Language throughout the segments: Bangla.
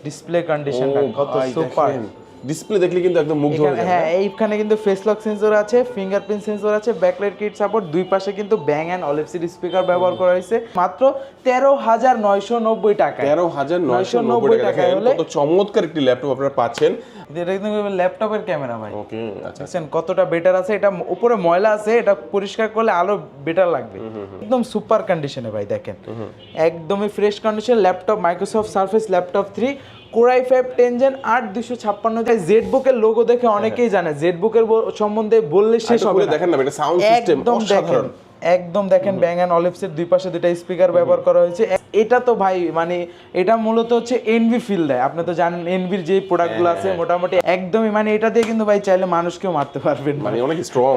ডিসপ্লে কন্ডিশনটা কত সুপার। ডিসপ্লে দেখলে কিন্তু একদম মুগ্ধ হয়ে যাবে। হ্যাঁ, এইখানে কিন্তু ফেস লক সেন্সর আছে, ফিঙ্গারপ্রিন্ট সেন্সর আছে, ব্যাকলাইট কিট সাপোর্ট, দুই পাশে কিন্তু ব্যাং এন্ড অলিভ স্পিকার ব্যবহার করা হয়েছে মাত্র 13,990 টাকা। 13,990 টাকা হলে কত চমৎকার একটি ল্যাপটপ আপনারা পাচ্ছেন। এটা কিন্তু ল্যাপটপের ক্যামেরা ভাই। ওকে, আচ্ছা দেখছেন কতটা বেটার আছে। এটা উপরে ময়লা আছে, এটা পরিষ্কার করলে আলো বেটার লাগবে। একদম সুপার কন্ডিশনে ভাই, দেখেন একদমই fresh condition laptop. Microsoft Surface laptop 3 Core i5 10 Gen 8 256। জেডবুকের লোগো দেখে অনেকেই জানে, জেডবুকের সম্বন্ধে বললে শেষ হবে না। দেখেন না এটা সাউন্ড সিস্টেম অসাধারণ। একদম দেখেন ব্যাং এন্ড অলিভসের দুই পাশে দুইটা স্পিকার ব্যবহার করা হয়েছে। এটা তো ভাই মানে এটা মূলত হচ্ছে এনভি ফিল দেয়। আপনি তো জানেন এনভির যে প্রোডাক্টগুলো আছে মোটামুটি একদমই মানে এটা দিয়ে কিন্তু ভাই চাইলে মানুষকেও মারতে পারবেন, মানে অনেক স্ট্রং।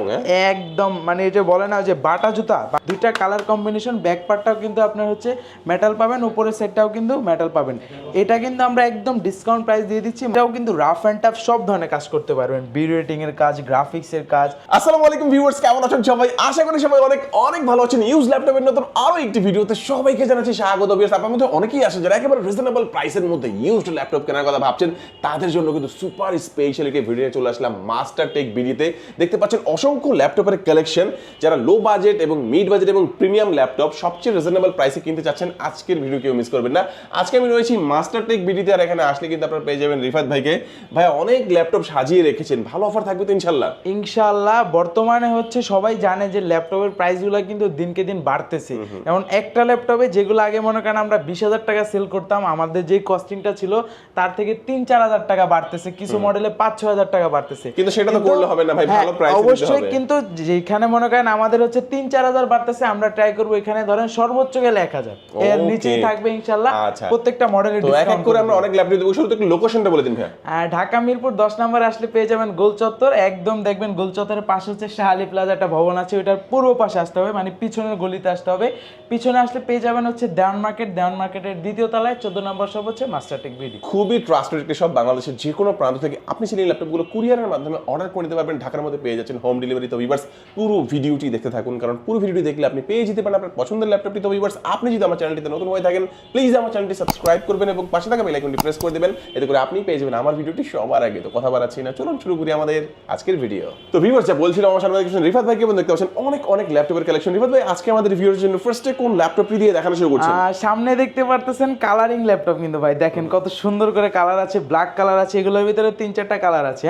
একদম মানে এটা বলে না যে বাটা জুতা, দুইটা কালার কম্বিনেশন। ব্যাক পার্টটাও কিন্তু আপনার হচ্ছে মেটাল পাবেন, উপরের সেটটাও কিন্তু মেটাল পাবেন। এটা কিন্তু আমরা একদম ডিসকাউন্ট প্রাইস দিয়ে দিচ্ছি। এটাও কিন্তু রাফ এন্ড টাফ সব ধরনের কাজ করতে পারবেন, ভিডিও এডিটিং এর কাজ, গ্রাফিক্স এর কাজ। আসসালামু আলাইকুম ভিউয়ার্স, কেমন আছেন সবাই? আশা করি সবাই অনেক অনেক ভালো আছেন। ইউজ ল্যাপটপের নতুন আরো একটি ভিডিওতে সবাইকে জানাচ্ছি স্বাগত। ভিউয়ার্স, আপনাদের মধ্যে অনেকেই আছেন যারা একেবারে রিজনেবল প্রাইসের মধ্যে ইউজড ল্যাপটপ কেনার কথা ভাবছেন, তাদের জন্য কিন্তু সুপার স্পেশাল একটি ভিডিও চলে আসলাম মাস্টার টেক বিডিতে। দেখতে পাচ্ছেন অসংখ্য ল্যাপটপের কালেকশন। যারা লো বাজেট এবং মিড বাজেট এবং প্রিমিয়াম ল্যাপটপ সবচেয়ে রিজনেবল প্রাইসে কিনতে চাচ্ছেন, আজকের ভিডিও কেউ মিস করবেন না। আজকে আমি রয়েছি মাস্টার টেক বিডিতে, আর এখানে আসলে কিন্তু আপনারা পেয়ে যাবেন রিফাত ভাইকে। ভাই অনেক ল্যাপটপ সাজিয়ে রেখেছেন, ভালো অফার থাকবে তো ইনশাআল্লাহ? ইনশাআল্লাহ। বর্তমানে হচ্ছে সবাই জানে যে ল্যাপটপের প্রাইসগুলো কিন্তু দিনকে দিন বাড়তেছে। যেমন একটা ল্যাপটপে যেগুলো আগে মনে করেন আমরা 20,000 টাকা সেল করতাম, আমাদের যে কস্টিংটা ছিল তার থেকে 3-4 হাজার টাকা বাড়তেছে, কিছু মডেলে 5-6 হাজার টাকা বাড়তেছে। কিন্তু সেটা তো করলে হবে না ভাই, ভালো প্রাইস দিতে হবে অবশ্যই। কিন্তু যেখানে মনে করেন আমাদের হচ্ছে 3-4 হাজার বাড়তেছে, আমরা ট্রাই করব এখানে ধরেন সর্বোচ্চ গেলে 1,000 এর নিচেই থাকবে ইনশাআল্লাহ প্রত্যেকটা মডেলের ডিসকাউন্ট। তো এক এক করে আমরা অনেক ল্যাপটপ দেব। শুরুতে একটু লোকেশনটা বলে দিন ভাই। ঢাকা মিরপুর 10 নম্বরে আসলে পেয়ে যাবেন গোল চত্বর। একদম দেখবেন গোল চত্বরের পাশে হচ্ছে শাহালি প্লাজা একটা ভবন আছে, ওইটার পূর্ব পাশে আসতে হবে, মানে পিছনের গলিতে আসতে হবে। পিছনে আসলে পেয়ে যাবেন হচ্ছে দেওয়ান মার্কেট, দেওয়ান মার্কেটের দ্বিতীয় তলায় 14 নম্বর শপ হচ্ছে মাস্টার টেক বিডি। খুবই ট্রাস্টেড একটি শপ, বাংলাদেশের যে কোনো প্রান্ত থেকে আপনি সেই ল্যাপটপগুলো কুরিয়ারের মাধ্যমে অর্ডার করে নিতে পারবেন। ঢাকার মধ্যে পেয়ে যাচ্ছেন হোম ডেলিভারি। তো ভিউয়ার্স পুরো ভিডিওটি দেখতে থাকুন, কারণ পুরো ভিডিওটি দেখলে আপনি পেয়ে যেতে পারেন আপনার পছন্দের ল্যাপটপটি। তো ভিউয়ার্স, আপনি যদি আমার চ্যানেলটিতে নতুন হয়ে থাকেন, প্লিজ আমার চ্যানেলটি সাবস্ক্রাইব করবেন এবং পাশে থাকা বেল আইকনটি প্রেস করে দেবেন, এতে করে আপনি পেয়ে যাবেন আমার ভিডিওটি সবার আগে। তো কথা বাড়াচ্ছি না, চলুন শুরু করি আমাদের আজকের ভিডিও। তো ভিউয়ার্স, যা বলছিলাম, আমার সামনে দেখছেন রিফাত ভাইকে এবং দেখতে পাচ্ছেন অনেক অনেক ল্যাপটপের কালেকশন। রিফাত ভাই, আজকে আমাদের ভিউয়ারদের জন্য ফার্স্টে কোন ল্যাপটপটি দিয়ে দেখানো শুরু করছেন? সামনে দেখতে পারতেছেন কালারিং ল্যাপটপ, কিন্তু ভাই দেখেন কত সুন্দর করে কালার আছে, ব্ল্যাক কালার আছে, এগুলোর ভিতরে 3-4টা কালার আছে।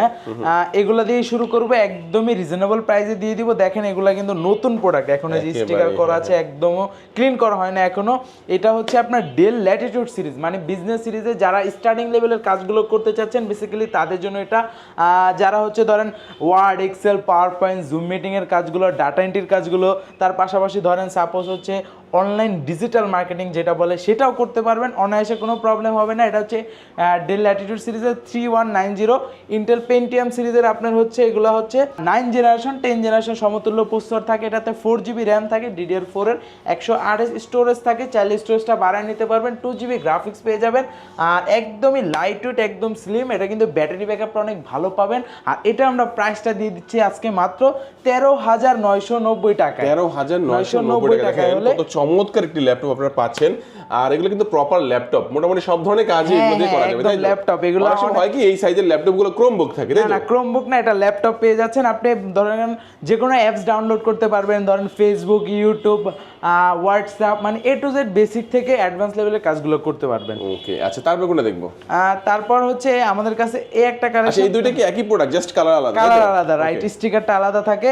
হ্যাঁ, এগুলো দিয়ে শুরু করবো, একদমই রিজনেবল প্রাইসে দিয়ে দিব। দেখেন এগুলা কিন্তু নতুন প্রোডাক্ট, এখনো যে স্টিকার করা আছে একদমও ক্লিন করা হয় না এখনো। এটা হচ্ছে আপনার ডেল ল্যাটিটিউড সিরিজ, মানে বিজনেস সিরিজে যারা স্টার্টিং লেভেলের কাজগুলো করতে চাচ্ছেন বেসিক্যালি তাদের জন্য এটা। যারা হচ্ছে ধরেন Word, Excel, PowerPoint, Zoom meeting এর কাজগুলো, ডাটা এন্ট্রির কাজগুলো, তার পাশাপাশি ধরেন সাপোজ হচ্ছে অনলাইন ডিজিটাল মার্কেটিং যেটা বলে সেটাও করতে পারবেন, অনায়াসে কোনো প্রবলেম হবে না। এটা হচ্ছে ডেল ল্যাটিটিউড সিরিজের 3190 ইন্টেল পেন্টিয়াম সিরিজের আপনার হচ্ছে এগুলো হচ্ছে 9 জেনারেশন 10 জেনারেশন সমতুল্য প্রসেসর থাকে। এটাতে 4GB র্যাম থাকে, DDR4 এর 128 স্টোরেজ থাকে, চাইলে স্টোরেজটা বাড়ায় নিতে পারবেন। 2GB গ্রাফিক্স পেয়ে যাবেন, আর একদমই লাইট ওয়েট, একদম স্লিম। এটা কিন্তু ব্যাটারি ব্যাকআপটা অনেক ভালো পাবেন। আর এটা আমরা প্রাইসটা দিয়ে দিচ্ছি আজকে মাত্র 13,990 টাকা। 13,990 টাকা হলে চমৎকার একটি ল্যাপটপ আপনারা পাচ্ছেন। আর এগুলো কিন্তু প্রপার ল্যাপটপ, মোটামুটি সব ধরনের কাজই এগুলো দিয়ে করা যাবে, তাই না? ল্যাপটপ এগুলো হয় কি এই সাইজের ল্যাপটপগুলো ক্রোমবুক থাকে, তাই না? না, ক্রোমবুক না, এটা ল্যাপটপ পেয়ে যাচ্ছেন। আপনি ধরেন যে কোনো অ্যাপস ডাউনলোড করতে পারবেন, ধরেন ফেসবুক, ইউটিউব, হোয়াটসঅ্যাপ, মানে A to Z বেসিক থেকে অ্যাডভান্স লেভেলের কাজগুলো করতে পারবেন। ওকে, আচ্ছা, তারপর কোনটা দেখবো? তারপর হচ্ছে আমাদের কাছে এই একটা কালেকশন। আচ্ছা, এই দুইটা কি একই প্রোডাক্ট, জাস্ট কালার আলাদা? কালার আলাদা, রাইট, স্টিকারটা আলাদা থাকে।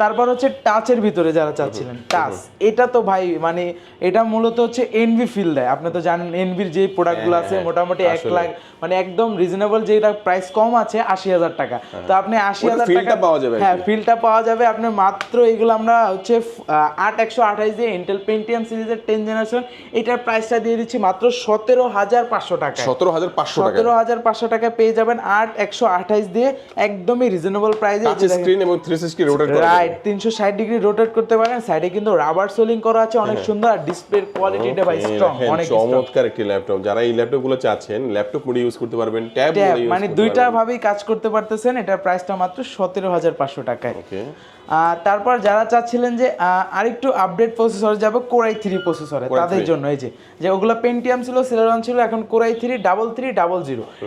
তারপর হচ্ছে টাচের ভিতরে যারা চাচ্ছিলেন টাচ, এটা তো ভাই মানে এটা মূলত হচ্ছে এনভি ফিল দেয়। আপনি তো জানেন এনভির যে প্রোডাক্টগুলো আছে মোটামুটি 1 লাখ, মানে একদম রিজনেবল, যেটা প্রাইস কম আছে 80,000 টাকা। তো আপনি 80,000 টাকা পাওয়া যাবে। হ্যাঁ, ফিলটা পাওয়া যাবে আপনি মাত্র। এগুলো আমরা হচ্ছে 8128 দিয়ে ইন্টেল পেন্টিয়াম সিরিজের 10 জেনারেশন, এটার প্রাইসটা দিয়ে দিচ্ছি মাত্র 17,500 টাকা। 17,500 টাকা পেয়ে যাবেন 8128 দিয়ে, একদমই রিজনেবল প্রাইসে। টাচ স্ক্রিন এবং 360 রোটেট করা, রাইট, 360 ডিগ্রি রোটেট করতে পারেন। সাইডে কিন্তু রাবার সোলিং করা আছে, অনেক সুন্দর। আর ডিসপ্লের কোয়ালিটিটা ভাই স্ট্রং, অনেক চমৎকার একটি ল্যাপটপ। যারা এই ল্যাপটপগুলো চাচ্ছেন, ল্যাপটপ মোডে ইউজ করতে পারবেন, ট্যাব মোডে ইউজ মানে করতে দুইটা পারবেন, ভাবেই কাজ করতে পারতেছেন। এটার প্রাইসটা মাত্র 17,500 টাকায়। ওকে। তারপর যারা চাচ্ছিলেন যে আরেকটু আপডেট প্রসেসর যাবে কোরাই 3 প্রসেসরে, তাদের জন্য এই যে ওগুলো পেন্টিয়াম ছিল, সিলেরন ছিল, এখন কোরাই 3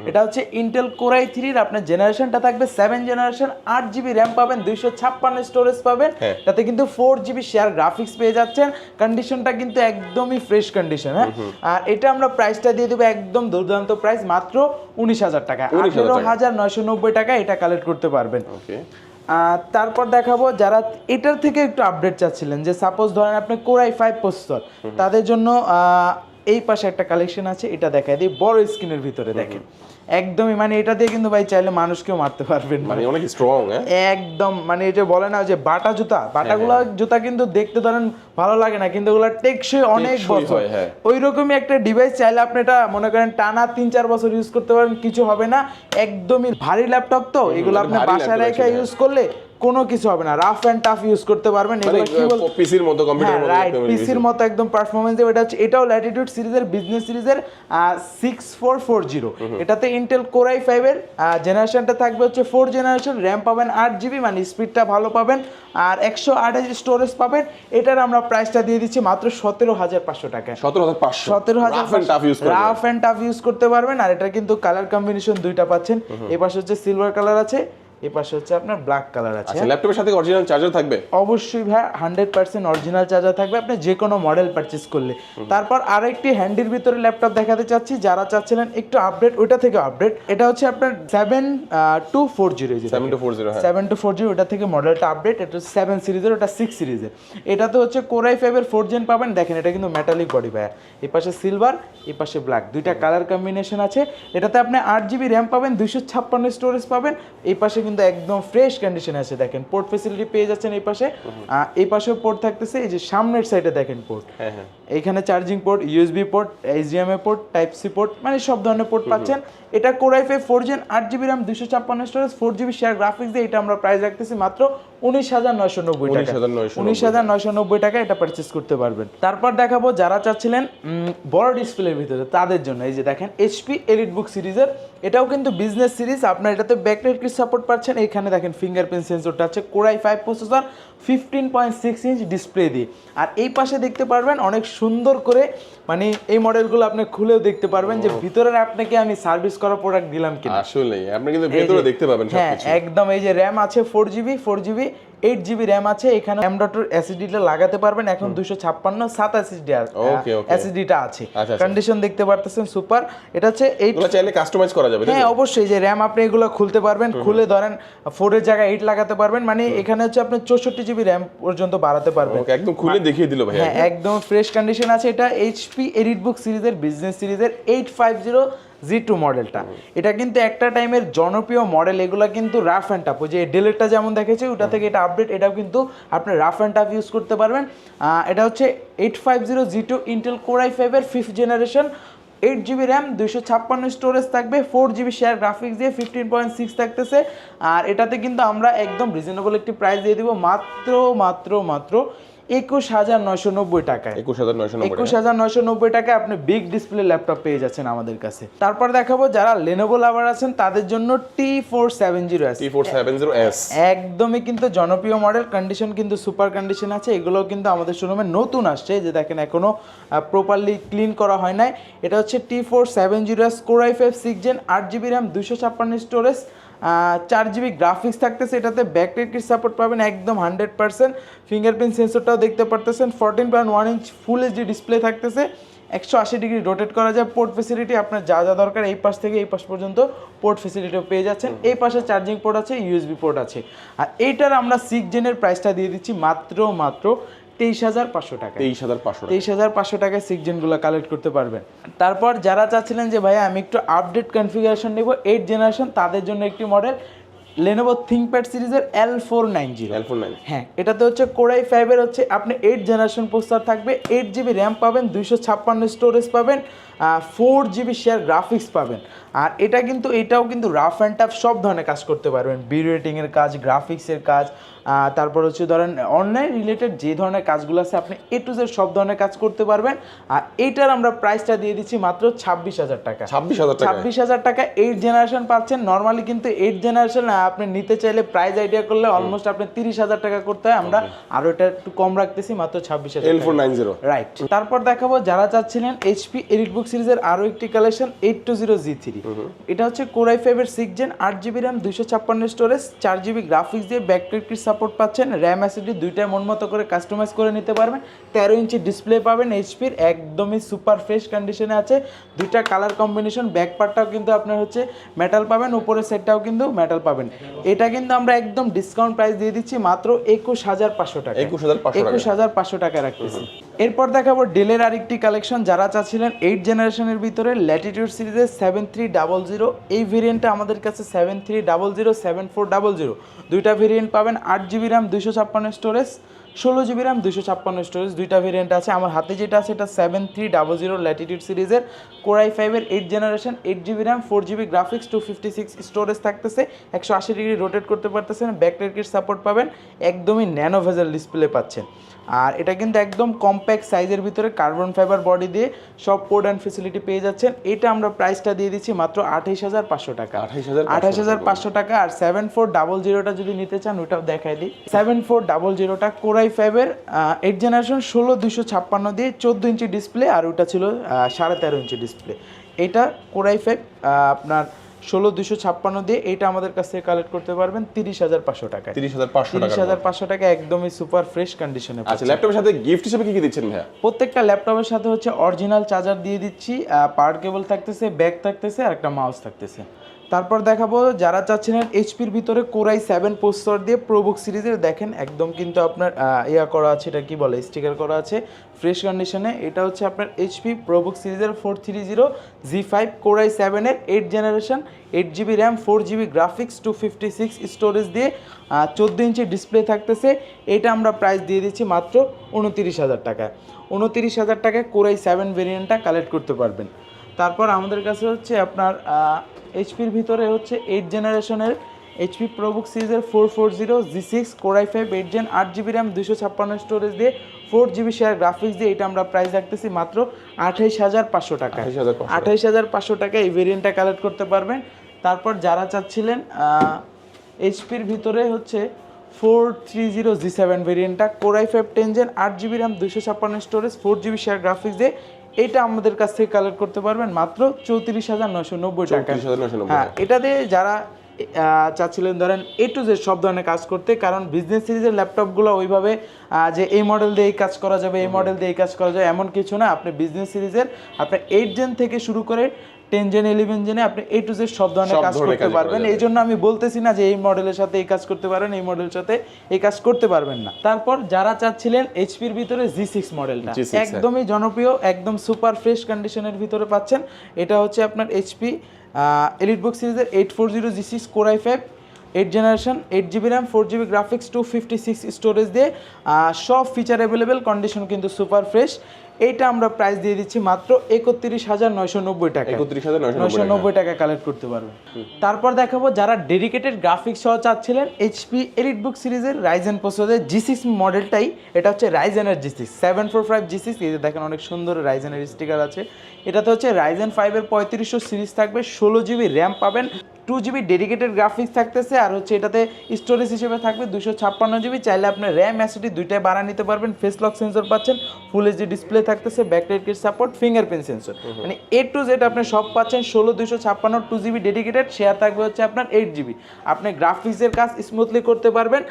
এটা হচ্ছে ইন্টেল কোরাই 3 এর আপনার জেনারেশনটা থাকবে 7 জেনারেশন, 8GB র্যাম পাবেন, 256 স্টোরেজ পাবেন, তাতে কিন্তু 4GB শেয়ার গ্রাফিক্স পেয়ে যাচ্ছেন। কন্ডিশনটা কিন্তু একদমই ফ্রেশ কন্ডিশন। হ্যাঁ, আর এটা আমরা প্রাইসটা দিয়ে দেবো একদম দুর্দান্ত প্রাইস, মাত্র 19,000 টাকা, 18,990 টাকা এটা কালেক্ট করতে পারবেন। তারপর দেখাবো যারা এটার থেকে একটু আপডেট চাচ্ছিলেন, যে সাপোজ ধরেন আপনি কোরাই 5 প্রসেসর, তাদের জন্য এই পাশে একটা কালেকশন আছে, এটা দেখায় দিই, বড় স্ক্রিনের ভিতরে দেখেন একদমই, মানে এটা দিয়ে কিন্তু ভাই চাইলে মানুষকেও মারতে পারবেন, মানে অনেক স্ট্রং। একদম, মানে এই যে বলে না যে বাটা জুতা, বাটাগুলো জুতা কিন্তু দেখতে ধরেন ভালো লাগে না, কিন্তু ওগুলো টেকসই অনেক বছর। ওই রকমই একটা ডিভাইস চাইলে আপনি এটা মনে করেন টানা 3-4 বছর ইউজ করতে পারেন, কিছু হবে না। একদমই ভারী ল্যাপটপ তো, এগুলো আপনি বাসায় রেখে ইউজ করলে কোনো কিছু হবে না, রাফ এন্ড টাফ ইউজ করতে পারবেন। এগুলো কি বল পিসির মতো, কম্পিউটারের মতো, রাইট, পিসির মতো একদম পারফরম্যান্স দেবে। এটা হচ্ছে, এটাও ল্যাটিটিউড সিরিজের বিজনেস সিরিজের 6440, এটাতে ইন্টেল কোরাই 5 এর জেনারেশনটা থাকবে হচ্ছে 4 জেনারেশন, র্যাম পাবেন 8GB, মানে স্পিডটা ভালো পাবেন, আর 128 স্টোরেজ পাবেন। এটার আমরা প্রাইসটা দিয়ে দিচ্ছি মাত্র 17,500 টাকা। 17,500 রাফ এন্ড টাফ ইউজ করতে পারবেন। আর এটা কিন্তু কালার কম্বিনেশন দুইটা পাচ্ছেন, এই পাশে হচ্ছে সিলভার কালার আছে, এই পাশে হচ্ছে আপনার ব্ল্যাক কালার আছে। আচ্ছা, ল্যাপটপের সাথে অরিজিনাল চার্জার থাকবে? অবশ্যই ভাই, 100% অরিজিনাল চার্জার থাকবে আপনি যে কোনো মডেল পারচেজ করলে। তারপর আরেকটি হ্যান্ডির ভিতরে ল্যাপটপ দেখাতে চাচ্ছি, যারা চাচ্ছিলেন একটু আপডেট, ওইটা থেকে আপডেট, এটা হচ্ছে আপনার 7240, ওটা থেকে মডেলটা আপডেট, এটা হচ্ছে 7 সিরিজের, ওটা 6 সিরিজের। এটাতে হচ্ছে কোরাই 5 এর 4 জেন পাবেন, দেখেন এটা কিন্তু মেটালিক বডি ভাই, এই পাশে সিলভার, এই পাশে ব্ল্যাক, দুইটা কালার কম্বিনেশন আছে। এটাতে আপনি 8GB র্যাম পাবেন, 256 স্টোরেজ পাবেন, এই পাশে কিন্তু একদম ফ্রেশ কন্ডিশন আছে, দেখেন পোর্ট ফ্যাসিলিটি পেয়ে যাচ্ছেন এই পাশে, এই পাশেও পোর্ট থাকতেছে, এই যে সামনের সাইডে দেখেন পোর্ট, এইখানে charging port, USB port, HDMI port, type C port, মানে সব ধরনের পোর্ট পাচ্ছেন। এটা Core i 5 4 gen, 8GB RAM, 256 storage, 4GB share graphics দিয়ে এটা আমরা প্রাইস রাখতেছি মাত্র 19,990 টাকা। 19,990 টাকা এটা পারচেজ করতে পারবেন। তারপর দেখাবো যারা চাচ্ছিলেন বড় ডিসপ্লের ভিতরে, তাদের জন্য এই যে দেখেন এইচপি এলিটবুক সিরিজের, এটাও কিন্তু বিজনেস সিরিজ, আপনার এটাতে ব্যাকলাইট সাপোর্ট পাচ্ছেন। এখানে দেখেন ফিঙ্গারপ্রিন্ট সেন্সরটা আছে, কোরাই 5 প্রসেসর, 15.6 ইঞ্চ ডিসপ্লে দিয়ে। আর এই পাশে দেখতে পারবেন অনেক সুন্দর করে, মানে এই মডেলগুলো আপনি খুলেও দেখতে পারবেন যে ভিতরে আপনাকে আমি সার্ভিস করা প্রোডাক্ট দিলাম কিনা। আসলে আপনি কিন্তু ভিতরে দেখতে পাবেন সবকিছু। হ্যাঁ, একদম, এই যে র্যাম আছে 4GB, 8GB র্যাম আছে, এখানে M.2 এসএসডিটা লাগাতে পারবেন, এখন 256 7 এসএসডিটা আছে। কন্ডিশন দেখতে পারতেছেন সুপার। এটা হচ্ছে এগুলো চাইলে কাস্টমাইজ করা যাবে। হ্যাঁ অবশ্যই, যে র্যাম আপনি এগুলো খুলতে পারবেন, খুলে ধরেন 4 এর জায়গায় 8 লাগাতে পারবেন, মানে এখানে হচ্ছে আপনি 64GB র্যাম পর্যন্ত বাড়াতে পারবেন। একদম খুলে দেখিয়ে দিল ভাই। হ্যাঁ, একদম ফ্রেশ কন্ডিশন আছে। এটা এইচপি এলিটবুক সিরিজের বিজনেস সিরিজের 850G2 মডেলটা। এটা কিন্তু একটা টাইমের জনপ্রিয় মডেল, এগুলো কিন্তু রাফ অ্যান্ড টাফ, ওই যে ডেলেরটা যেমন দেখেছি ওটা থেকে এটা আপডেট, এটাও কিন্তু আপনি রাফ অ্যান্ড টাফ ইউজ করতে পারবেন। এটা হচ্ছে 850G2 ইন্টেল কোরাই 5 এর 5th generation, 8GB RAM, 256 storage থাকবে, 4GB শেয়ার গ্রাফিক্স দিয়ে 15.6 থাকতেছে। আর এটাতে কিন্তু আমরা একদম রিজনেবল একটি প্রাইস দিয়ে দিব, মাত্র 21,990 টাকায়। 21,990 টাকায় আপনি বিগ ডিসপ্লে ল্যাপটপ পেয়ে যাচ্ছেন আমাদের কাছে। তারপর দেখাবো যারা লেনোভো লাভার আছেন, তাদের জন্য T470S, একদমই কিন্তু জনপ্রিয় মডেল, কন্ডিশন কিন্তু সুপার কন্ডিশন আছে। এগুলো কিন্তু আমাদের শোরুমে নতুন আসছে, যে দেখেন এখনো প্রপারলি ক্লিন করা হয় নাই। এটা হচ্ছে T470S Core i 5 6 gen, 8GB RAM, 256 storage, 4GB graphics থাকতেছে। এটাতে ব্যাকলাইট সাপোর্ট পাবেন একদম 100%। ফিঙ্গারপ্রিন্ট সেন্সরটাও দেখতে পারতেছেন, 14.1 ইঞ্চ ফুল এইচডি ডিসপ্লে থাকতেছে, 180 ডিগ্রি রোটেট করা যায়। পোর্ট ফেসিলিটি আপনার যা যা দরকার এই পাশ থেকে এই পাশ পর্যন্ত পোর্ট ফেসিলিটিও পেয়ে যাচ্ছেন। এই পাশে চার্জিং পোর্ট আছে, ইউএসবি পোর্ট আছে। আর এইটার আমরা 6 জেনের প্রাইসটা দিয়ে দিচ্ছি মাত্র 23,500 টাকা। 23,500 টাকায় 6 জেনগুলো কালেক্ট করতে পারবেন। তারপর যারা চাচ্ছিলেন যে ভাইয়া আমি একটু আপডেট কনফিগারেশন নেব 8 জেনারেশন, তাদের জন্য একটি মডেল Lenovo ThinkPad সিরিজের L490। হ্যাঁ, এটাতে হচ্ছে কোরাই 5 এর হচ্ছে আপনি 8 জেনারেশন প্রসেসর থাকবে, 8GB র্যাম পাবেন, 256 স্টোরেজ পাবেন, 4 GB শেয়ার গ্রাফিক্স পাবেন। আর এটাও কিন্তু রাফ অ্যান্ড টাফ সব ধরনের কাজ করতে পারবেন, ভিডিও এডিটিংয়ের কাজ, গ্রাফিক্সের কাজ, তারপর হচ্ছে ধরেন অনলাইন রিলেটেড যে ধরনের কাজগুলো আছে আপনি A to Z সব ধরনের কাজ করতে পারবেন। আর এইটার আমরা প্রাইসটা দিয়ে দিচ্ছি মাত্র 26,000 টাকা। 26,000 টাকা 8 জেনারেশন পাচ্ছেন। নর্মালি কিন্তু 8 জেনারেশন আপনি নিতে চাইলে প্রাইস আইডিয়া করলে অলমোস্ট আপনি 30,000 টাকা করতে হয়, আমরা আরো এটা একটু কম রাখতেছি মাত্র 26,000 L490 রাইট। তারপর দেখাবো যারা চাচ্ছিলেন HP EliteBook সিরিজের আরো একটি কালেকশন 820G3। এটা হচ্ছে Core i5 এর 6 Gen 8GB RAM 256 storage 4GB graphics দিয়ে ব্যাকলাইট কিট সাপোর্ট পাচ্ছেন। RAM SSD দুইটাই মন মতো করে কাস্টমাইজ করে নিতে পারবেন। 13 ইঞ্চি ডিসপ্লে পাবেন HP এর, একদমই সুপার ফ্রেশ কন্ডিশনে আছে। দুইটা কালার কম্বিনেশন, ব্যাক পার্টটাও কিন্তু আপনার হচ্ছে মেটাল পাবেন, উপরের সেটটাও কিন্তু মেটাল পাবেন। এটা কিন্তু আমরা একদম ডিসকাউন্ট প্রাইস দিয়ে দিচ্ছি মাত্র 21,500 টাকা। 21,500 টাকা রাখতেছি। এরপর দেখাবো ডেলের আরেকটি কালেকশন যারা চাচ্ছিলেন 8 জেনারেশনের ভিতরে ল্যাটিটিউড সিরিজের 7300। এই ভেরিয়েন্টটা আমাদের কাছে 7300, 7400 দুইটা ভেরিয়েন্ট পাবেন। 8GB RAM 256 storage, 16GB RAM 256 storage দুইটা ভেরিয়েন্ট আছে। আমার হাতে যেটা আছে এটা 7300 ল্যাটিটিউড সিরিজের Core i5 এর 8 generation, 8GB RAM 4GB graphics 256 storage থাকতেছে, 180 ডিগ্রি রোটেট করতে পারতেছেন, ব্যাকলাইট কিট সাপোর্ট পাবেন, একদমই ন্যানো ভেজেল ডিসপ্লে পাচ্ছেন। আর এটা কিন্তু একদম কম্প্যাক্ট সাইজের ভিতরে কার্বন ফাইবার বডি দিয়ে সব পোর্ট অ্যান্ড ফেসিলিটি পেয়ে যাচ্ছেন। এটা আমরা প্রাইসটা দিয়ে দিচ্ছি মাত্র 28,500 টাকা। 28,500 টাকা। আর 7400টা যদি নিতে চান ওটাও দেখাই দিই। 7400টা Core i5 এর 8 জেনারেশন 16256 দিয়ে 14 ইঞ্চি ডিসপ্লে, আর ওটা ছিল 13.5 ইঞ্চি ডিসপ্লে। এটা Core i5 আপনার 16256 দিয়ে এটা আমাদের কাছ থেকে কালেক্ট করতে পারবেন 30,500 টাকা। 30,500 টাকা একদমই সুপার ফ্রেশ কন্ডিশনে। আচ্ছা, ল্যাপটপের সাথে গিফট হিসেবে কি কি দিচ্ছেন ভাইয়া? প্রত্যেকটা ল্যাপটপের সাথে হচ্ছে অরিজিনাল চার্জার দিয়ে দিচ্ছি, পাওয়ার কেবল থাকতেছে, ব্যাগ থাকতেছে, আর একটা মাউস থাকতেছে। তারপর দেখাবো যারা চাচ্ছিলেন এইচপির ভিতরে Core i7 প্রসেসর দিয়ে প্রোবুক সিরিজের, দেখেন একদম কিন্তু আপনার করা আছে, এটা কি বলে স্টিকার করা আছে ফ্রেশ কন্ডিশনে। এটা হচ্ছে আপনার এইচপি প্রোবুক সিরিজের 430G5 Core i7 এর 8 generation, 8GB RAM 4GB graphics 256 storage দিয়ে 14 ইঞ্চি ডিসপ্লে থাকতেছে। এটা আমরা প্রাইস দিয়ে দিচ্ছি মাত্র 29,000 টাকা। 29,000 টাকায় Core i7 ভেরিয়েন্টটা কালেক্ট করতে পারবেন। তারপর আমাদের কাছে হচ্ছে আপনার এইচপির ভিতরে হচ্ছে 8 জেনারেশনের HP প্রোবুক সিরিজের 440G6 Core i5 8 Gen 8GB RAM 256 storage দিয়ে 4GB শেয়ার গ্রাফিক্স দিয়ে এটা আমরা প্রাইস রাখতেছি মাত্র 28,500 টাকা। 28,500 টাকা এই ভেরিয়েন্টটা কালেক্ট করতে পারবেন। তারপর যারা চাচ্ছিলেন এইচপির ভিতরে হচ্ছে 430G7 ভেরিয়েন্টটা Core i5 10 Gen 8GB RAM 256 storage 4GB share graphics দিয়ে এটা আমাদের কাছ থেকে কালেক্ট করতে পারবেন মাত্র 34,990 টাকা। হ্যাঁ, এটাতে যারা চাচ্ছিলেন ধরেন A to Z সব ধরনের কাজ করতে, কারণ বিজনেস সিরিজের ল্যাপটপগুলো ওইভাবে যে এই মডেল দিয়ে এই কাজ করা যাবে, এই মডেল দিয়ে এই কাজ করা যাবে এমন কিছু না। আপনি বিজনেস সিরিজের আপনার 8 জেন থেকে শুরু করে 10 জেন 11 জেনে আপনি A to Z সব ধরনের কাজ করতে পারবেন। এই জন্য আমি বলতেছি না যে এই মডেলের সাথে এই কাজ করতে পারেন, এই মডেলের সাথে এই কাজ করতে পারবেন না। তারপর যারা চাচ্ছিলেন এইচপির ভিতরে G6 মডেলটা একদমই জনপ্রিয়, একদম সুপার ফ্রেশ কন্ডিশনের ভিতরে পাচ্ছেন। এটা হচ্ছে আপনার এইচপি EliteBook সিরিজের 840G6 Core i5 8 generation, 8GB RAM 4GB graphics 256 storage দিয়ে সব ফিচার অ্যাভেলেবেল, কন্ডিশন কিন্তু সুপার ফ্রেশ। এইটা আমরা প্রাইস দিয়ে দিচ্ছি মাত্র 31,990 টাকা। 31,990 টাকা কালেক্ট করতে পারবেন। তারপর দেখাবো যারা ডেডিকেটেড গ্রাফিক্স সহ চাচ্ছিলেন HP EliteBook সিরিজের Ryzen প্রসেসরের G6 মডেলটাই, এটা হচ্ছে Ryzen-এর G6 745G6। এই যে দেখেন অনেক সুন্দর Ryzen-এর স্টিকার আছে। এটাতে হচ্ছে Ryzen 5 এর 3500 সিরিজ থাকবে, 16GB RAM পাবেন, 2GB ডেডিকেটেড গ্রাফিক্স থাকতেছে, আর হচ্ছে এটাতে স্টোরেজ হিসেবে থাকবে 256GB। চাইলে আপনি RAM SSD দুইটাই বাড়া নিতে পারবেন, ফেস লক সেন্সর পাচ্ছেন, ফুল এইচডি ডিসপ্লে থাকতেছে, backlight kit support, fingerprint sensor, মানে A to Z আপনি সব পাচ্ছেন। 16256 2GB ডেডিকেটেড, শেয়ার থাকবে হচ্ছে আপনার 8GB। আপনি গ্রাফিক্সের কাজ স্মুথলি করতে পারবেন,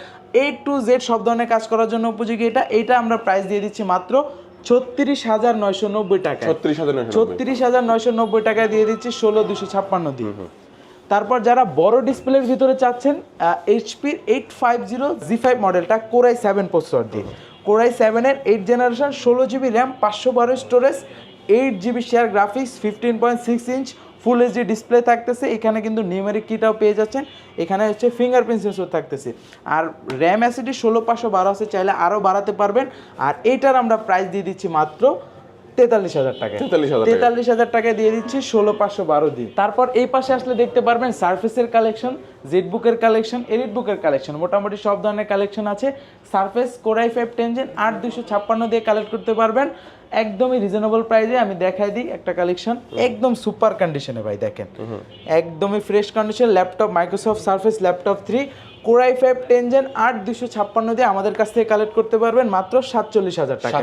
A to Z সব ধরনের কাজ করার জন্য উপযোগী এটা আমরা প্রাইস দিয়ে দিচ্ছি মাত্র 36,990 টাকা। 36,990 টাকায় দিয়ে দিচ্ছি 16256 দিয়ে। তারপর যারা বড় ডিসপ্লের ভিতরে চাচ্ছেন HP 850G5 মডেলটা Core i7 প্রসেসর দিয়ে, Core i7 এর 8 generation, 16GB RAM 512 storage, 8GB share graphics, 15.6 inch full HD display থাকতেছে। এখানে কিন্তু নিউমেরিক কিটাও পেয়ে যাচ্ছেন, এখানে হচ্ছে ফিঙ্গারপ্রিন্ট সেন্সর থাকতেছে, আর RAM SSD 16512 আছে, চাইলে আরও বাড়াতে পারবেন। আর এইটার আমরা প্রাইস দিয়ে দিচ্ছি মাত্র 43,000 টাকায়। 43,000 টাকায় দিয়ে দিচ্ছি 16,512 দিয়ে। তারপর এই পাশে আসলে দেখতে পারবেন সারফেসের কালেকশন, জেড বুকের কালেকশন, এলিট বুকের কালেকশন, মোটামুটি সব ধরনের কালেকশন আছে। সারফেস কোরাই 5 10 জেন 8256 দিয়ে কালেক্ট করতে পারবেন একদমই রিজনেবল প্রাইসে। আমি দেখাই দিই একটা কালেকশন, একদম সুপার কন্ডিশনে ভাই, দেখেন একদমই fresh condition. Laptop Microsoft Surface laptop 3 Core i 5 10 gen 8256 দিয়ে আমাদের কাছ থেকে কালেক্ট করতে পারবেন মাত্র 47,000 টাকা।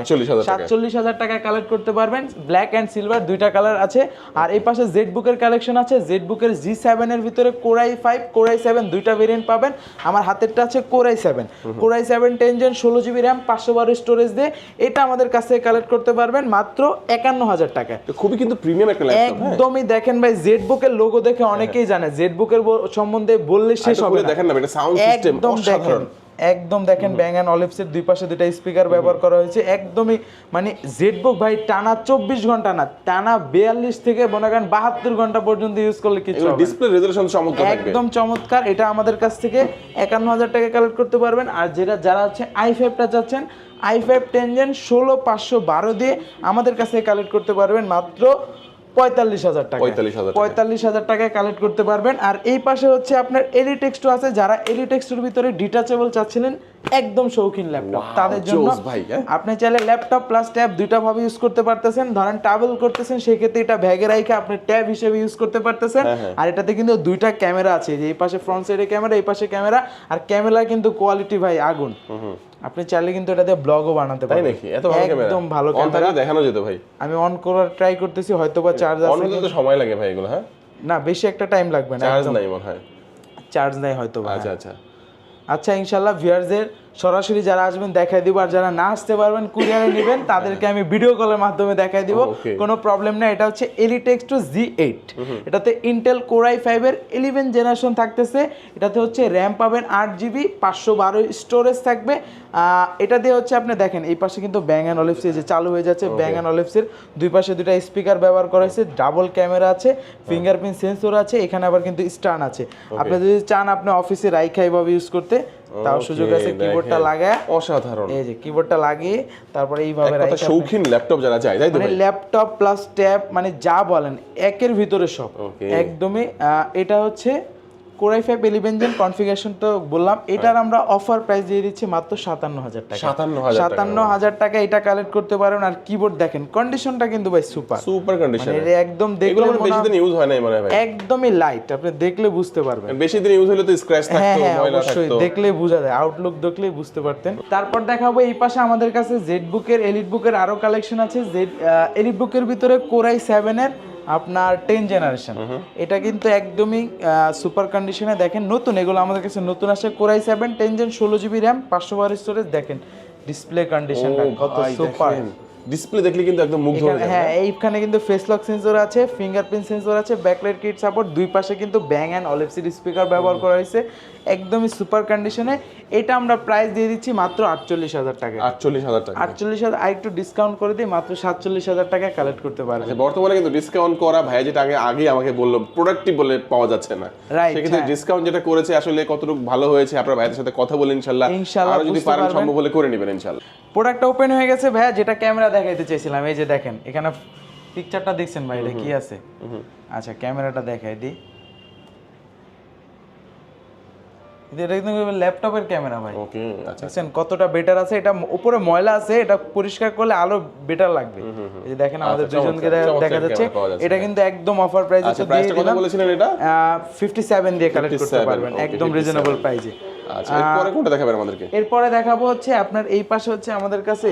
47,000 টাকায় কালেক্ট করতে পারবেন। ব্ল্যাক অ্যান্ড সিলভার দুইটা কালার আছে। আর এই পাশে জেড বুকের কালেকশন আছে। জেড বুকের G7 এর ভিতরে কোরাই 5 কোরাই 7 দুইটা ভেরিয়েন্ট পাবেন। আমার হাতেরটা আছে Core i 7 Core i 7 10 gen 16 GB RAM 512 storage দিয়ে এটা আমাদের কাছ থেকে কালেক্ট করতে পারবেন মাত্র 51,000 টাকায়। খুবই কিন্তু প্রিমিয়াম একটা ল্যাপটপ। একদমই দেখেন ভাই, জেড বুকের লোগো দেখে অনেকেই জানে, জেড বুকের সম্বন্ধে বললে শেষ হবে না। দেখেন না এটা সাউন্ড সিস্টেম অসাধারণ। একদম দেখেন ব্যাং অ্যান্ড অলিভসের দুই পাশে দুইটা স্পিকার ব্যবহার করা হয়েছে। একদমই মানে জেডবুক ভাই টানা 24 ঘন্টা না, টানা 42 থেকে মনে করেন 72 ঘন্টা পর্যন্ত ইউজ করলে কিছু হবে না। ডিসপ্লে রেজোলিউশন চমৎকার থাকবে, একদম চমৎকার। এটা আমাদের কাছ থেকে 51,000 টাকা কালেক্ট করতে পারবেন। আর যারা হচ্ছে i5টা চাচ্ছেন, i5 10 জেন 16,512 দিয়ে আমাদের কাছ থেকে কালেক্ট করতে পারবেন মাত্র 45,000 টাকা। 45,000 টাকায় কালেক্ট করতে পারবেন। আর এই পাশে হচ্ছে আপনার এলিটেক্সটো আছে। যারা এলিটেক্সটোর ভিতরে ডিটাচেবল চাচ্ছিলেন, একদম শৌখিন ল্যাপটপ, তাদের জন্য আপনি চাইলে ল্যাপটপ প্লাস ট্যাব দুইটা ভাবে ইউজ করতে পারতেছেন। ধরেন ট্রাভেল করতেছেন, সেক্ষেত্রে এটা ব্যাগে রাখে আপনি ট্যাব হিসেবে ইউজ করতে পারতেছেন। আর এটাতে কিন্তু দুইটা ক্যামেরা আছে, যে এই পাশে ফ্রন্ট সাইডে ক্যামেরা, এই পাশে ক্যামেরা। আর ক্যামেরা কিন্তু কোয়ালিটি ভাই আগুন। আপনি চাইলে কিন্তু এটা দিয়ে ব্লগও বানাতে পারেন। তাই নাকি? এত ভালো ক্যামেরা? একদম ভালো ক্যামেরা, দেখানো যেত ভাই। আমি অন করার ট্রাই করতেছি, হয়তোবা চার্জ আছে। অন হতে তো সময় লাগে ভাই এগুলো। হ্যাঁ না, বেশি একটা টাইম লাগবে না, চার্জ নাই মনে হয়। চার্জ নাই হয়তোবা। আচ্ছা আচ্ছা আচ্ছা, ইনশাআল্লাহ ভিউয়ারদের সরাসরি যারা আসবেন দেখাই দিব। আর যারা না আসতে পারবেন, কুরিয়ারে নেবেন, তাদেরকে আমি ভিডিও কলের মাধ্যমে দেখাই দিব, কোনো প্রবলেম না। এটা হচ্ছে এলিটেক্সটো G8, এটাতে ইন্টেল কোরাই 5 এর 11 জেনারেশন থাকতেছে। এটাতে হচ্ছে র্যাম পাবেন 8 জিবি, 512 স্টোরেজ থাকবে। এটা দিয়ে হচ্ছে আপনি দেখেন এই পাশে কিন্তু ব্যাং অ্যান্ড অলিভস যে চালু হয়ে যাচ্ছে। ব্যাং অ্যান্ড অলিভসের দুই পাশে দুইটা স্পিকার ব্যবহার করা হয়েছে, ডাবল ক্যামেরা আছে, ফিঙ্গারপ্রিন্ট সেন্সর আছে, এখানে আবার কিন্তু স্টান আছে। আপনি যদি চান আপনি অফিসে রাইখা এইভাবে ইউজ করতে, তাও সুযোগ আছে। কিবোর্ডটা লাগায় অসাধারণ, এই যে কিবোর্ডটা লাগিয়ে তারপরে এইভাবে রাখা। শৌখিন ল্যাপটপ যারা চায়, তাই তো মানে ল্যাপটপ প্লাস ট্যাব, মানে যা বলেন একের ভিতরে সব একদমই। এটা হচ্ছে কোরাই 5 11 জেন কনফিগারেশন তো বললাম। এটার আমরা অফার প্রাইস দিয়ে দিচ্ছি মাত্র 57,000 টাকা। 57,000 টাকা এটা কালেক্ট করতে পারেন। আর কিবোর্ড দেখেন কন্ডিশনটা কিন্তু ভাই সুপার কন্ডিশন, মানে একদম দেখলে বেশি দিন ইউজ হয় না মনে হয় ভাই, একদমই লাইট, আপনি দেখলে বুঝতে পারবেন। বেশি দিন ইউজ হলে তো স্ক্র্যাচ থাকতো, ময়লা থাকতো, দেখলে বোঝা যায়, আউটলুক দেখলেই বুঝতে পারতেন। তারপর দেখাবো এই পাশে আমাদের কাছে জেড বুকের, এলিট বুকের আরো কালেকশন আছে। এলিট বুকের ভিতরে কোরাই 7 এর আপনার 10 জেনারেশন, এটা কিন্তু একদমই সুপার কন্ডিশনে। দেখেন নতুন, এগুলো আমাদের কাছে নতুন আসে। Core i 7 10 gen 16 GB RAM 512 storage. দেখেন ডিসপ্লে কন্ডিশনটা কত সুপার, ডিসপ্লে দেখলে কিন্তু একদম মুগ্ধ হয়ে যায়। হ্যাঁ, এইখানে কিন্তু ফেস লক সেন্সর আছে, ফিঙ্গারপ্রিন্ট সেন্সর আছে, ব্যাকলাইট কিট সাপোর্ট, দুই পাশে কিন্তু ব্যাং অ্যান্ড অলিভস স্পিকার ব্যবহার করা হয়েছে, একদমই সুপার কন্ডিশনে। এটা আমরা প্রাইস দিয়ে দিচ্ছি মাত্র 48,000 টাকা। 48,000 টাকা, 48,000 আর একটু ডিসকাউন্ট করে দিই, মাত্র 47,000 টাকা কালেক্ট করতে পারবেন। বর্তমানে কিন্তু ডিসকাউন্ট করা ভাই যেটা আগে আমাকে বললো প্রোডাক্টই বলে পাওয়া যাচ্ছে না, সেক্ষেত্রে ডিসকাউন্ট যেটা করেছে আসলে কতটুকু ভালো হয়েছে আপনার ভাইয়ের সাথে কথা বলে ইনশাআল্লাহ আর যদি পারেন সম্ভব হলে করে নেবেন ইনশাআল্লাহ। প্রোডাক্টটা ওপেন হয়ে গেছে ভাইয়া, যেটা ক্যামেরা দেখাইতে চাইছিলাম। এই যে দেখেন এখানে পিকচারটা দেখছেন ভাই, এটা কি আছে? আচ্ছা ক্যামেরাটা দেখাই দিই। এটা কিন্তু ল্যাপটপের ক্যামেরা ভাই। ওকে আচ্ছা, দেখছেন কতটা বেটার আছে। এটা উপরে ময়লা আছে, এটা পরিষ্কার করলে আলো বেটার লাগবে। এই যে দেখেন আমাদের দুজনকে দেখা যাচ্ছে। এটা কিন্তু একদম অফার প্রাইসে দিয়ে দিলাম। কত বলেছিলেন এটা? 57 দিয়ে কালেক্ট করতে পারবেন একদম রিজনেবল প্রাইসে। আচ্ছা এরপরে কোনটা দেখাবেন আমাদেরকে? এরপরে দেখাবো হচ্ছে আপনার এই পাশে হচ্ছে আমাদের কাছে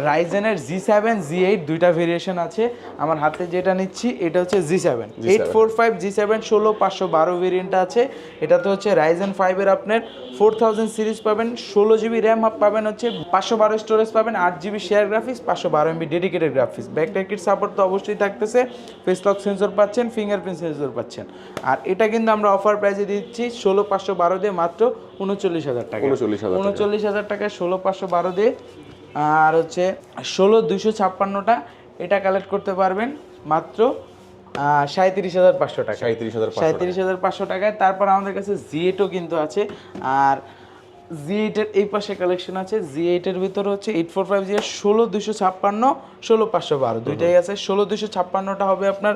রাইজেনের G7 G8 দুইটা ভেরিয়েশন আছে। আমার হাতে যেটা নিচ্ছি এটা হচ্ছে G7 845 G7 16512 ভেরিয়েন্টটা আছে। এটাতে হচ্ছে রাইজেন 5 এর আপনার 4000 সিরিজ পাবেন, 16 জিবি র্যাম পাবেন, হচ্ছে 512 স্টোরেজ পাবেন, 8 GB share graphics, 512 MB dedicated graphics. Backlight kit support তো অবশ্যই থাকতেছে, ফেস লক সেন্সর পাচ্ছেন, ফিঙ্গারপ্রিন্ট সেন্সর পাচ্ছেন। আর এটা কিন্তু আমরা অফার প্রাইসে দিচ্ছি 16512 দিয়ে মাত্র 39,000 টাকা। 39,000 টাকায় 16512 দিয়ে। আর হচ্ছে 16256টা এটা কালেক্ট করতে পারবেন মাত্র 37,500 টাকা। 37,500 টাকায়। তারপর আমাদের কাছে Z8ও কিন্তু আছে। আর Z8 এর এই পাশে কালেকশন আছে। Z8 এর ভিতরে হচ্ছে 845 জিএস 16256 16512 দুইটাই আছে। 16256টা হবে আপনার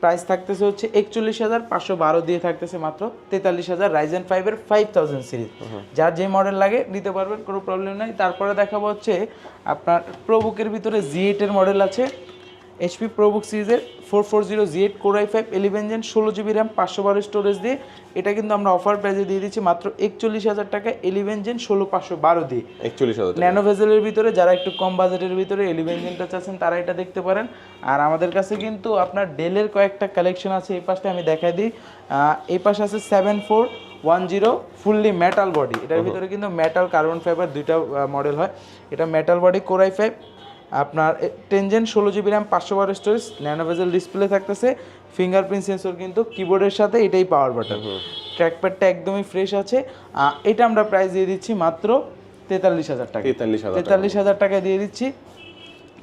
প্রাইস থাকতেছে হচ্ছে 41,512 দিয়ে থাকতেছে মাত্র 43,000 রাইজেন 5 এর 5000 সিরিজ। যার যে মডেল লাগে নিতে পারবেন, কোনো প্রবলেম নাই। তারপরে দেখাবো হচ্ছে আপনার প্রোবুকের ভিতরে Z8 এর মডেল আছে। HP প্রোবুক সিরিজের 440 Z8 Core i5 11 gen 16GB RAM 512 storage দিয়ে, এটা কিন্তু আমরা অফার প্রাইসে দিয়ে দিচ্ছি মাত্র 41,000 টাকা 11 জেন 16512 দিয়ে। 41,000 টাকা। ন্যানো ভেজেলের ভিতরে যারা একটু কম বাজেটের ভিতরে 11 জেনটা চাচ্ছেন তারা এটা দেখতে পারেন। আর আমাদের কাছে কিন্তু আপনার ডেলের কয়েকটা কালেকশন আছে। এই পাশটা আমি দেখাই দিই। এই পাশে আছে 7410 ফুললি মেটাল বডি। এটার ভিতরে কিন্তু মেটাল কার্বন ফাইবার দুইটা মডেল হয়। এটা মেটাল বডি Core i5 আপনার 10 gen 16GB RAM 512 storage, nano bezel display থাকতেছে, ফিঙ্গারপ্রিন্ট সেন্সর কিন্তু কিবোর্ডের সাথে, এটাই পাওয়ার বাটন। ট্র্যাকপ্যাডটা একদমই ফ্রেশ আছে। এটা আমরা প্রাইস দিয়ে দিচ্ছি মাত্র 43,000 টাকা। 43,000 টাকা দিয়ে দিচ্ছি।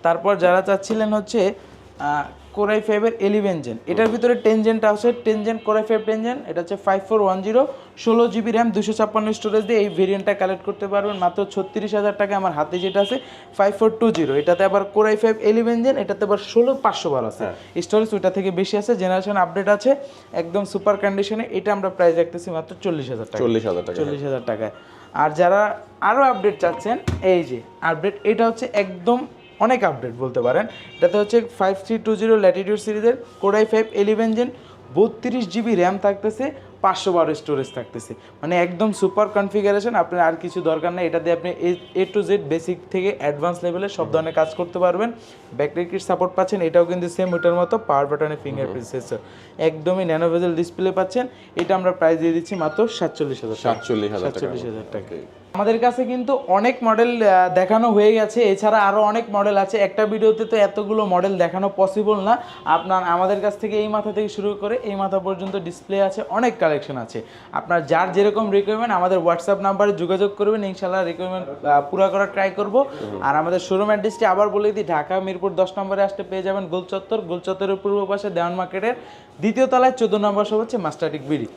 তারপর যারা চাচ্ছিলেন হচ্ছে Core i5 এর 11 জেন, এটার ভিতরে 10 জেনটা আছে। 10 জেন Core i5 10 জেন, এটা হচ্ছে 5410 16GB RAM 256 স্টোরেজ দিয়ে এই ভেরিয়েন্টটা কালেক্ট করতে পারবেন মাত্র 36,000 টাকা। আমার হাতে যেটা আছে 5420, এটাতে আবার Core i5 11 জেন, এটাতে আবার 16512 আছে স্টোরেজ, ওইটা থেকে বেশি আছে, জেনারেশন আপডেট আছে, একদম সুপার কন্ডিশনে। এটা আমরা প্রাইস রাখতেছি মাত্র 40,000 টাকা। 40,000 টাকায়। আর যারা আরও আপডেট চাচ্ছেন, এই যে আপডেট, এটা হচ্ছে একদম অনেক আপডেট বলতে পারেন। এটাতে হচ্ছে 5320 ল্যাটিটিউড সিরিজের Core i5 11 gen 32GB RAM থাকতেছে, 512 স্টোরেজ থাকতেছে, মানে একদম সুপার কনফিগারেশন। আপনার আর কিছু দরকার নেই, এটাতে আপনি A to Z বেসিক থেকে অ্যাডভান্স লেভেলে সব ধরনের কাজ করতে পারবেন। ব্যাটারি কিট সাপোর্ট পাচ্ছেন, এটাও কিন্তু সেম ওটার মতো পাওয়ার বাটনে ফিঙ্গারপ্রিন্ট সেন্সর, একদমই ন্যানো ভেজেল ডিসপ্লে পাচ্ছেন। এটা আমরা প্রাইস দিয়ে দিচ্ছি মাত্র 47,000 টাকা। আমাদের কাছে কিন্তু অনেক মডেল দেখানো হয়ে গেছে, এছাড়া আরও অনেক মডেল আছে। একটা ভিডিওতে তো এতগুলো মডেল দেখানো পসিবল না। আপনার আমাদের কাছ থেকে এই মাথা থেকে শুরু করে এই মাথা পর্যন্ত ডিসপ্লে আছে, অনেক কালেকশন আছে। আপনার যার যেরকম রিকোয়ারমেন্ট আমাদের হোয়াটসঅ্যাপ নাম্বারে যোগাযোগ করবেন, ইনশাল্লাহ রিকোয়ারমেন্ট পুরো করার ট্রাই করব। আর আমাদের শোরুম অ্যাড্রেসটি আবার বলে দিই, ঢাকা মিরপুর 10 নম্বরে আসতে পেয়ে যাবেন গোলচত্বর। গোলচত্বরের পূর্ব পাশে দেওয়ান মার্কেটের 2য় তলায় 14 নম্বর সব হচ্ছে মাস্টারটিক বিডি।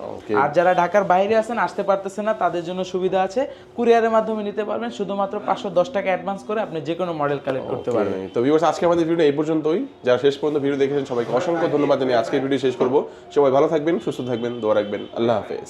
আর যারা ঢাকার বাইরে আছেন, আসতে পারতেছেন না, তাদের জন্য সুবিধা আছে, কুরিয়ারের মাধ্যমে নিতে পারবেন। শুধুমাত্র 510 টাকা অ্যাডভান্স করে আপনি যে কোনো মডেল কালেক্ট করতে পারবেন। তো ভিউয়ার্স, আজকে আমাদের ভিডিও এই পর্যন্তই। যারা শেষ পর্যন্ত ভিডিও দেখেছেন সবাইকে অসংখ্য ধন্যবাদ জানিয়ে আজকের ভিডিও শেষ করব। সবাই ভালো থাকবেন, সুস্থ থাকবেন, দোয়া রাখবেন। আল্লাহ হাফেজ।